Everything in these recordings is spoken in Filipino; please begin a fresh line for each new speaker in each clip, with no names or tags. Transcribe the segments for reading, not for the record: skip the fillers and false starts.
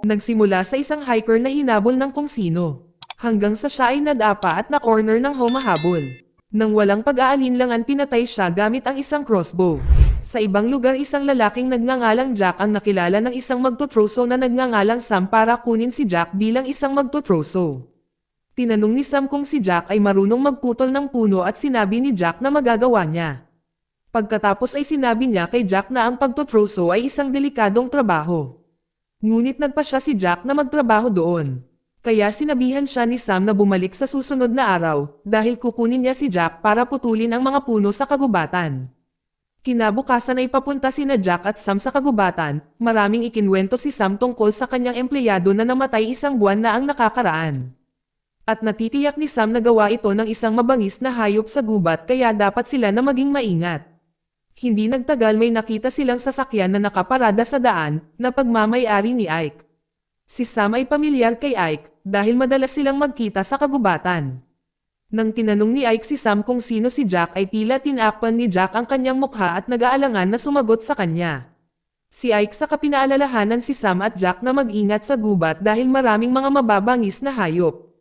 Nagsimula sa isang hiker na hinabol ng kung sino. Hanggang sa siya ay nadapa at na-corner ng humahabol. Nang walang pag-aalinlangan pinatay siya gamit ang isang crossbow. Sa ibang lugar isang lalaking nagngangalang Jack ang nakilala ng isang magtutroso na nagngangalang Sam para kunin si Jack bilang isang magtutroso. Tinanong ni Sam kung si Jack ay marunong magputol ng puno at sinabi ni Jack na magagawa niya. Pagkatapos ay sinabi niya kay Jack na ang pagtutroso ay isang delikadong trabaho. Ngunit nagpa siya si Jack na magtrabaho doon. Kaya sinabihan siya ni Sam na bumalik sa susunod na araw, dahil kukunin niya si Jack para putulin ang mga puno sa kagubatan. Kinabukasan ay papunta sina Jack at Sam sa kagubatan, maraming ikinwento si Sam tungkol sa kanyang empleyado na namatay isang buwan na ang nakakaraan. At natitiyak ni Sam na gawa ito ng isang mabangis na hayop sa gubat kaya dapat sila na maging maingat. Hindi nagtagal may nakita silang sasakyan na nakaparada sa daan, na pagmamay-ari ni Ike. Si Sam ay pamilyar kay Ike, dahil madalas silang magkita sa kagubatan. Nang tinanong ni Ike si Sam kung sino si Jack ay tila tinakpan ni Jack ang kanyang mukha at nag-aalangan na sumagot sa kanya. Si Ike sa kapinaalalahanan si Sam at Jack na mag-ingat sa gubat dahil maraming mga mababangis na hayop.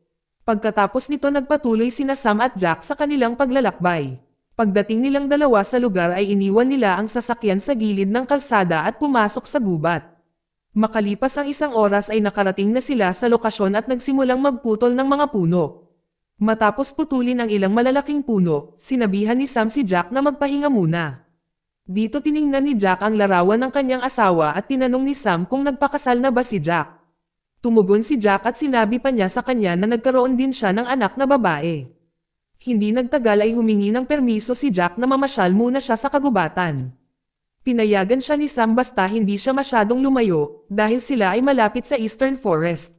Pagkatapos nito nagpatuloy sina Sam at Jack sa kanilang paglalakbay. Pagdating nilang dalawa sa lugar ay iniwan nila ang sasakyan sa gilid ng kalsada at pumasok sa gubat. Makalipas ang isang oras ay nakarating na sila sa lokasyon at nagsimulang magputol ng mga puno. Matapos putulin ang ilang malalaking puno, sinabihan ni Sam si Jack na magpahinga muna. Dito tiningnan ni Jack ang larawan ng kanyang asawa at tinanong ni Sam kung nagpakasal na ba si Jack. Tumugon si Jack at sinabi pa niya sa kanya na nagkaroon din siya ng anak na babae. Hindi nagtagal ay humingi ng permiso si Jack na mamasyal muna siya sa kagubatan. Pinayagan siya ni Sam basta hindi siya masyadong lumayo, dahil sila ay malapit sa Eastern Forest.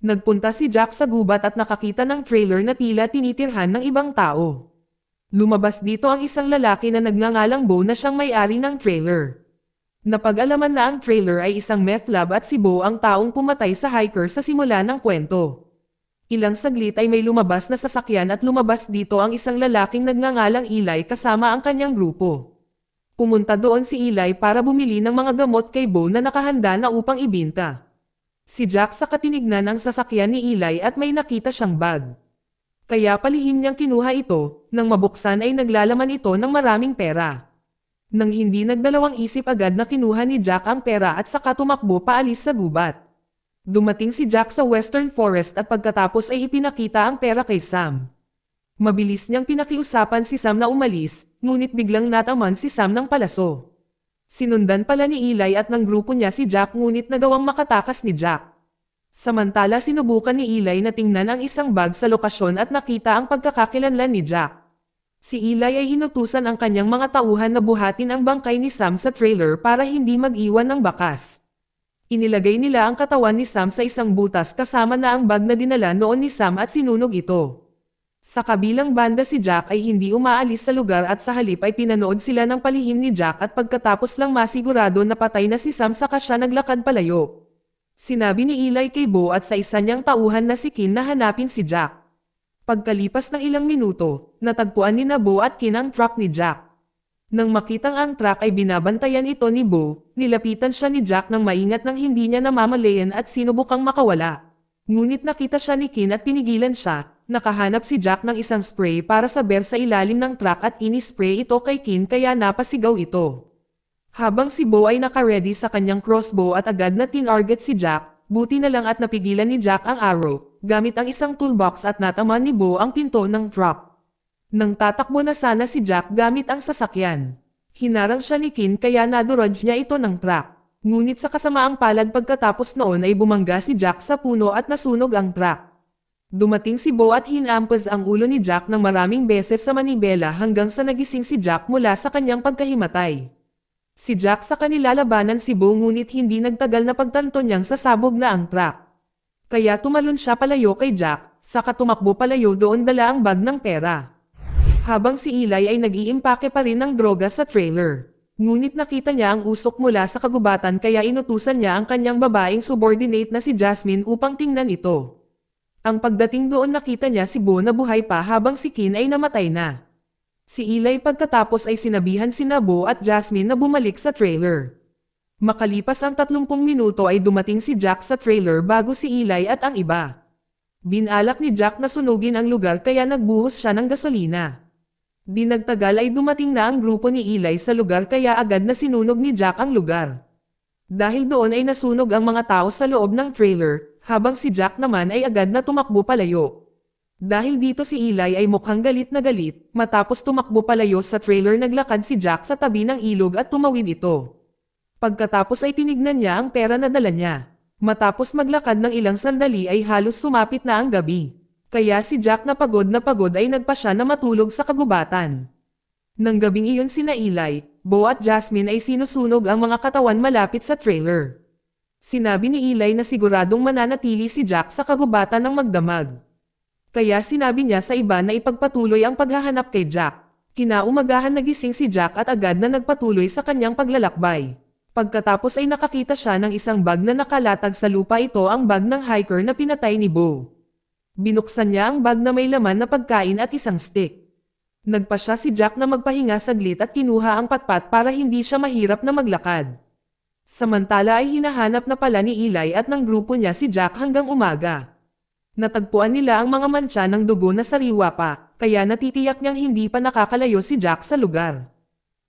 Nagpunta si Jack sa gubat at nakakita ng trailer na tila tinitirhan ng ibang tao. Lumabas dito ang isang lalaki na nagngangalang Bo na siyang may-ari ng trailer. Napag-alaman na ang trailer ay isang meth lab at si Bo ang taong pumatay sa hiker sa simula ng kwento. Ilang saglit ay may lumabas na sasakyan at lumabas dito ang isang lalaking nagngangalang Eli kasama ang kanyang grupo. Pumunta doon si Eli para bumili ng mga gamot kay Bo na nakahanda na upang ibinta. Si Jack sa katinignan ng sasakyan ni Eli at may nakita siyang bag. Kaya palihim niyang kinuha ito, nang mabuksan ay naglalaman ito ng maraming pera. Nang hindi nagdalawang isip agad na kinuha ni Jack ang pera at saka tumakbo paalis sa gubat. Dumating si Jack sa Western Forest at pagkatapos ay ipinakita ang pera kay Sam. Mabilis niyang pinakiusapan si Sam na umalis, ngunit biglang nataman si Sam ng palaso. Sinundan pala ni Eli at ng grupo niya si Jack ngunit nagawang makatakas ni Jack. Samantala sinubukan ni Eli na tingnan ang isang bag sa lokasyon at nakita ang pagkakakilanlan ni Jack. Si Eli ay hinutusan ang kanyang mga tauhan na buhatin ang bangkay ni Sam sa trailer para hindi mag-iwan ng bakas. Inilagay nila ang katawan ni Sam sa isang butas kasama na ang bag na dinala noon ni Sam at sinunog ito. Sa kabilang banda si Jack ay hindi umaalis sa lugar at sa halip ay pinanood sila ng palihim ni Jack at pagkatapos lang masigurado na patay na si Sam saka siya naglakad palayo. Sinabi ni Eli kay Bo at sa isa niyang tauhan na si Kin na hanapin si Jack. Pagkalipas ng ilang minuto, natagpuan ni Bo at Kin ang truck ni Jack. Nang makitang ang truck ay binabantayan ito ni Bo, nilapitan siya ni Jack nang maingat nang hindi niya namamalayan at sinubukang makawala. Ngunit nakita siya ni Kin at pinigilan siya, nakahanap si Jack ng isang spray para saber sa ilalim ng truck at inispray ito kay Kin kaya napasigaw ito. Habang si Bo ay naka-ready sa kanyang crossbow at agad na tinarget si Jack, buti na lang at napigilan ni Jack ang arrow, gamit ang isang toolbox at nataman ni Bo ang pinto ng truck. Nang tatakbo na sana si Jack gamit ang sasakyan. Hinarang siya ni Kin kaya naduraj niya ito ng truck. Ngunit sa kasamaang palad pagkatapos noon ay bumangga si Jack sa puno at nasunog ang truck. Dumating si Bo at hinampas ang ulo ni Jack ng maraming beses sa manibela hanggang sa nagising si Jack mula sa kanyang pagkahimatay. Si Jack sa kanila labanan si Bo ngunit hindi nagtagal na pagtanto niyang sasabog na ang truck. Kaya tumalon siya palayo kay Jack, saka tumakbo palayo doon dala ang bag ng pera. Habang si Eli ay nag-iimpake pa rin ng droga sa trailer. Ngunit nakita niya ang usok mula sa kagubatan kaya inutusan niya ang kanyang babaeng subordinate na si Jasmine upang tingnan ito. Ang pagdating doon nakita niya si Bo na buhay pa habang si Kin ay namatay na. Si Eli pagkatapos ay sinabihan sina Bo at Jasmine na bumalik sa trailer. Makalipas ang 30 minuto ay dumating si Jack sa trailer bago si Eli at ang iba. Binalak ni Jack na sunugin ang lugar kaya nagbuhos siya ng gasolina. Di nagtagal ay dumating na ang grupo ni Eli sa lugar kaya agad na sinunog ni Jack ang lugar. Dahil doon ay nasunog ang mga tao sa loob ng trailer, habang si Jack naman ay agad na tumakbo palayo. Dahil dito si Eli ay mukhang galit na galit, matapos tumakbo palayo sa trailer naglakad si Jack sa tabi ng ilog at tumawid ito. Pagkatapos ay tinignan niya ang pera na dala niya. Matapos maglakad ng ilang sandali ay halos sumapit na ang gabi. Kaya si Jack na pagod ay nagpasya na matulog sa kagubatan. Nang gabing iyon sina Eli, Bo at Jasmine ay sinusunog ang mga katawan malapit sa trailer. Sinabi ni Eli na siguradong mananatili si Jack sa kagubatan ng magdamag. Kaya sinabi niya sa iba na ipagpatuloy ang paghahanap kay Jack. Kinaumagahan nagising si Jack at agad na nagpatuloy sa kanyang paglalakbay. Pagkatapos ay nakakita siya ng isang bag na nakalatag sa lupa. Ito ang bag ng hiker na pinatay ni Bo. Binuksan niya ang bag na may laman na pagkain at isang stick. Nagpasya si Jack na magpahinga saglit at kinuha ang patpat para hindi siya mahirap na maglakad. Samantala ay hinahanap na pala ni Eli at ng grupo niya si Jack hanggang umaga. Natagpuan nila ang mga mantsa ng dugo na sariwa pa, kaya natitiyak niyang hindi pa nakakalayo si Jack sa lugar.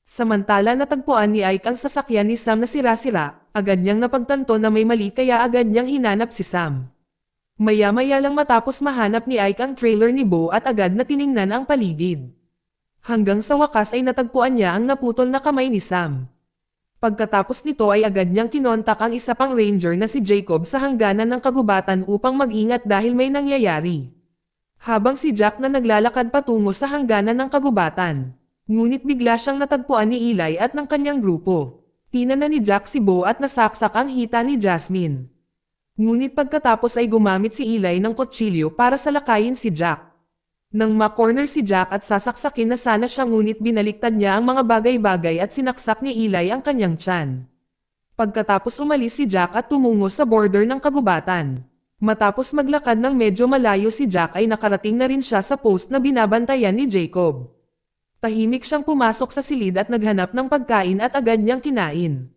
Samantala natagpuan ni Ike ang sasakyan ni Sam na sira-sira, agad niyang napagtanto na may mali kaya agad niyang hinanap si Sam. Maya-maya lang matapos mahanap ni Ike ang trailer ni Bo at agad na tiningnan ang paligid. Hanggang sa wakas ay natagpuan niya ang naputol na kamay ni Sam. Pagkatapos nito ay agad niyang kinontak ang isa pang ranger na si Jacob sa hangganan ng kagubatan upang mag-ingat dahil may nangyayari. Habang si Jack na naglalakad patungo sa hangganan ng kagubatan. Ngunit bigla siyang natagpuan ni Eli at ng kanyang grupo. Pinana ni Jack si Bo at nasaksak ang hita ni Jasmine. Ngunit pagkatapos ay gumamit si Eli ng kutsilyo para salakayin si Jack. Nang ma-corner si Jack at sasaksakin na sana siya ngunit binaliktad niya ang mga bagay-bagay at sinaksak ni Eli ang kanyang tiyan. Pagkatapos umalis si Jack at tumungo sa border ng kagubatan. Matapos maglakad ng medyo malayo si Jack ay nakarating na rin siya sa post na binabantayan ni Jacob. Tahimik siyang pumasok sa silid at naghanap ng pagkain at agad niyang kinain.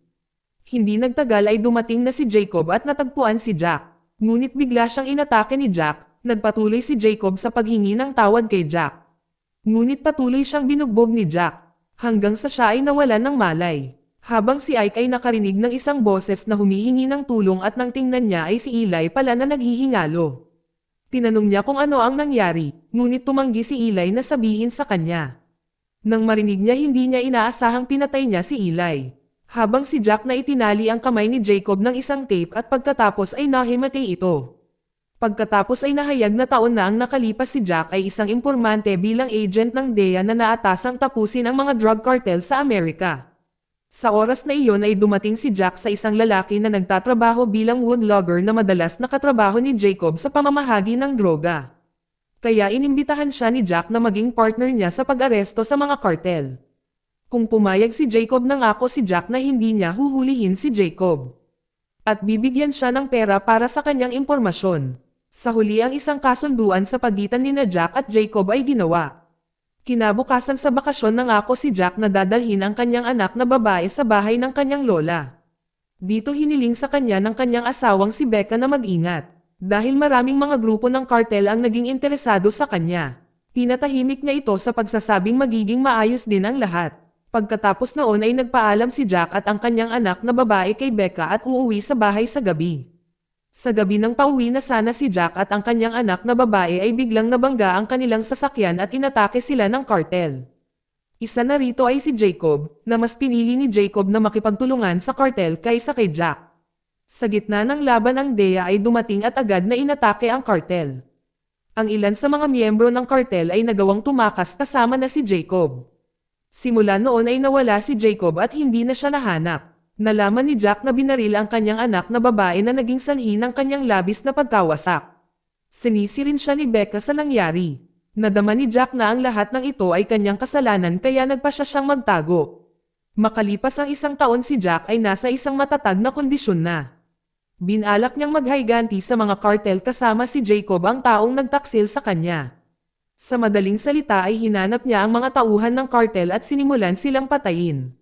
Hindi nagtagal ay dumating na si Jacob at natagpuan si Jack. Ngunit bigla siyang inatake ni Jack, nagpatuloy si Jacob sa paghingi ng tawad kay Jack. Ngunit patuloy siyang binugbog ni Jack, hanggang sa siya ay nawalan ng malay. Habang si Ike ay nakarinig ng isang boses na humihingi ng tulong at nang tingnan niya ay si Eli pala na naghihingalo. Tinanong niya kung ano ang nangyari, ngunit tumanggi si Eli na sabihin sa kanya. Nang marinig niya hindi niya inaasahang pinatay niya si Eli. Habang si Jack na itinali ang kamay ni Jacob ng isang tape at pagkatapos ay nahimatay ito. Pagkatapos ay nahayag na taon na ang nakalipas si Jack ay isang impormante bilang agent ng DEA na naatasang tapusin ang mga drug cartel sa Amerika. Sa oras na iyon ay dumating si Jack sa isang lalaki na nagtatrabaho bilang woodlogger na madalas nakatrabaho ni Jacob sa pamamahagi ng droga. Kaya inimbitahan siya ni Jack na maging partner niya sa pag-aresto sa mga cartel. Kung pumayag si Jacob nangako si Jack na hindi niya huhulihin si Jacob. At bibigyan siya ng pera para sa kanyang impormasyon. Sa huli ang isang kasunduan sa pagitan ni Jack at Jacob ay ginawa. Kinabukasan sa bakasyon nangako si Jack na dadalhin ang kanyang anak na babae sa bahay ng kanyang lola. Dito hiniling sa kanya ng kanyang asawang si Becca na mag-ingat. Dahil maraming mga grupo ng cartel ang naging interesado sa kanya. Pinatahimik niya ito sa pagsasabing magiging maayos din ang lahat. Pagkatapos noon ay nagpaalam si Jack at ang kanyang anak na babae kay Becca at uuwi sa bahay sa gabi. Sa gabi ng pauwi na sana si Jack at ang kanyang anak na babae ay biglang nabangga ang kanilang sasakyan at inatake sila ng cartel. Isa na rito ay si Jacob, na mas pinili ni Jacob na makipagtulungan sa cartel kaysa kay Jack. Sa gitna ng laban ang DEA ay dumating at agad na inatake ang cartel. Ang ilan sa mga miyembro ng cartel ay nagawang tumakas kasama na si Jacob. Simula noon ay nawala si Jacob at hindi na siya nahanap. Nalaman ni Jack na binaril ang kanyang anak na babae na naging sanhi ng kanyang labis na pagkawasak. Sinisi rin siya ni Becca sa nangyari. Nadama ni Jack na ang lahat ng ito ay kanyang kasalanan kaya nagpasya siyang magtago. Makalipas ang isang taon si Jack ay nasa isang matatag na kondisyon na. Binalak niyang maghayganti sa mga cartel kasama si Jacob ang taong nagtaksil sa kanya. Sa madaling salita ay hinanap niya ang mga tauhan ng cartel at sinimulan silang patayin.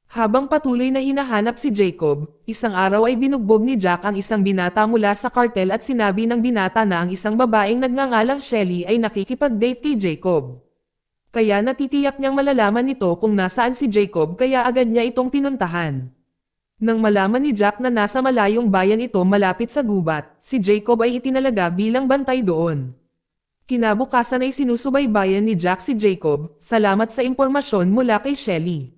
Habang patuloy na hinahanap si Jacob, isang araw ay binugbog ni Jack ang isang binata mula sa kartel at sinabi ng binata na ang isang babaeng nagngangalang Shelly ay nakikipag-date kay Jacob. Kaya natitiyak niyang malalaman nito kung nasaan si Jacob kaya agad niya itong pinuntahan. Nang malaman ni Jack na nasa malayong bayan ito malapit sa gubat, si Jacob ay itinalaga bilang bantay doon. Kinabukasan ay sinusubaybayan ni Jack si Jacob, salamat sa impormasyon mula kay Shelly.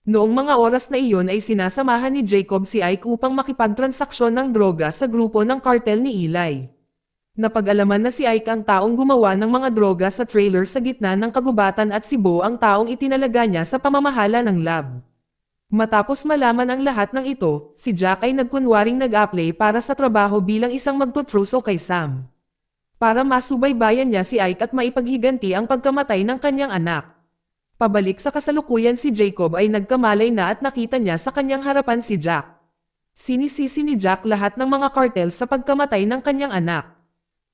Noong mga oras na iyon ay sinasamahan ni Jacob si Ike upang makipagtransaksyon ng droga sa grupo ng kartel ni Eli. Napag-alaman na si Ike ang taong gumawa ng mga droga sa trailer sa gitna ng kagubatan at si Bo ang taong itinalaga niya sa pamamahala ng lab. Matapos malaman ang lahat ng ito, si Jack ay nagkunwaring nag-apply para sa trabaho bilang isang magtutruso kay Sam. Para masubaybayan niya si Ike at maipaghiganti ang pagkamatay ng kanyang anak. Pabalik sa kasalukuyan si Jacob ay nagkamalay na at nakita niya sa kanyang harapan si Jack. Sinisisi ni Jack lahat ng mga kartel sa pagkamatay ng kanyang anak.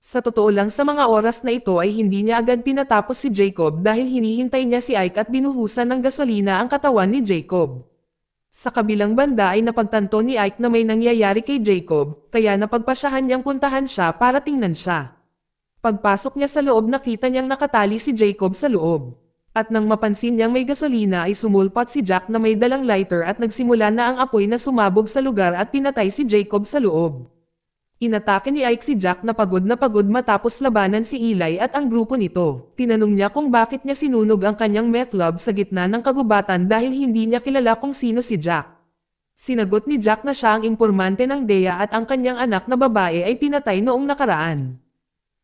Sa totoo lang sa mga oras na ito ay hindi niya agad pinatapos si Jacob dahil hinihintay niya si Ike at binuhusan ng gasolina ang katawan ni Jacob. Sa kabilang banda ay napagtanto ni Ike na may nangyayari kay Jacob, kaya napagpasyahan niyang puntahan siya para tingnan siya. Pagpasok niya sa loob nakita niyang nakatali si Jacob sa loob. At nang mapansin niyang may gasolina ay sumulpot si Jack na may dalang lighter at nagsimula na ang apoy na sumabog sa lugar at pinatay si Jacob sa loob. Inatake ni Ike si Jack na pagod matapos labanan si Eli at ang grupo nito. Tinanong niya kung bakit niya sinunog ang kanyang meth lab sa gitna ng kagubatan dahil hindi niya kilala kung sino si Jack. Sinagot ni Jack na siya ang impormante ng DEA at ang kanyang anak na babae ay pinatay noong nakaraan.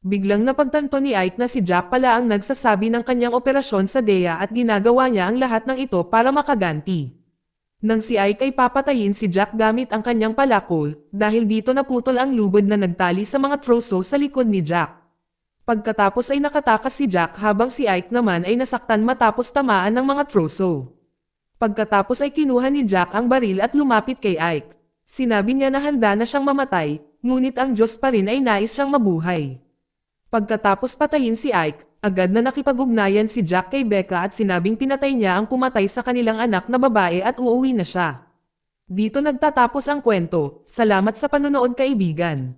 Biglang napagtanto ni Ike na si Jack pala ang nagsasabi ng kanyang operasyon sa DEA at ginagawa niya ang lahat ng ito para makaganti. Nang si Ike ay papatayin si Jack gamit ang kanyang palakol, dahil dito naputol ang lubid na nagtali sa mga troso sa likod ni Jack. Pagkatapos ay nakatakas si Jack habang si Ike naman ay nasaktan matapos tamaan ng mga troso. Pagkatapos ay kinuha ni Jack ang baril at lumapit kay Ike. Sinabi niya na handa na siyang mamatay, ngunit ang Diyos pa rin ay nais siyang mabuhay. Pagkatapos patayin si Ike, agad na nakipag-ugnayan si Jack kay Becca at sinabing pinatay niya ang pumatay sa kanilang anak na babae at uuwi na siya. Dito nagtatapos ang kwento. Salamat sa panonood kaibigan.